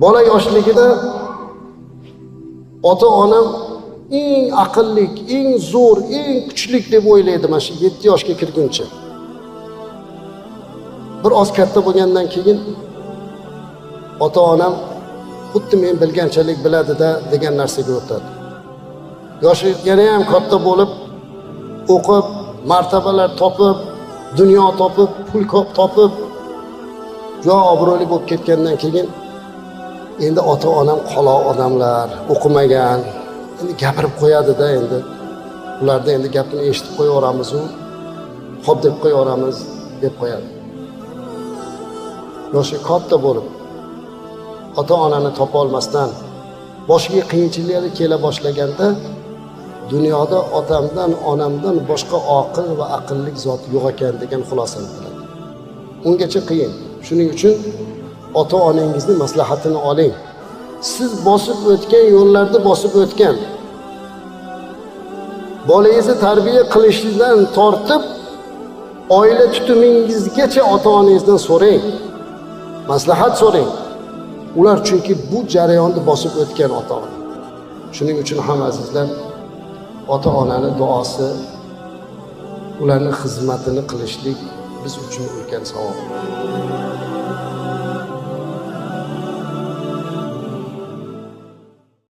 bola yoshligida ota-onam eng aqlli, eng zo'r, eng kuchli deb o'ylaydi mana shu 7 yoshga kirguncha. Bir oz katta bo'lgandan keyin ota-onam xuddi men bilganchalik biladi-da degan narsaga o'tadi. Yoshi yana ham katta bo'lib, o'qib, martabalar topib, dunyo topib, pul ko'p topib, jo obro'li bo'lib ketgandan keyin endi ota-onam qoloq odamlar, o'qimagan, endi gapirib qo'yadi-da endi. Ularda endi gapini eshitib qo'yaveramiz-u, xo'p deb qo'yaveramiz deb qo'yadi. Yoshi katta bo'lib, ota-onani topa olmasdan, boshiga qiyinchiliklar kela boshlaganda, dunyoda otamdan, onamdan boshqa oqil va aqlli zot yo'q ekan degan xulosani qiladi. Ungacha qiyin. Shuning uchun ota-onangizning maslahatini oling. Siz bosib o'tgan yo'llarda bosib o'tgan. Bolangizni tarbiya qilishdan tortib, oila tutumingizgacha ota-onangizdan so'rang. Maslahat so'rang. Ular chunki bu jarayonni bosib o'tgan ota-ona. Shuning uchun ham azizlar, ota-onani duosi, ularning xizmatini qilishlik biz uchun ulkan savob.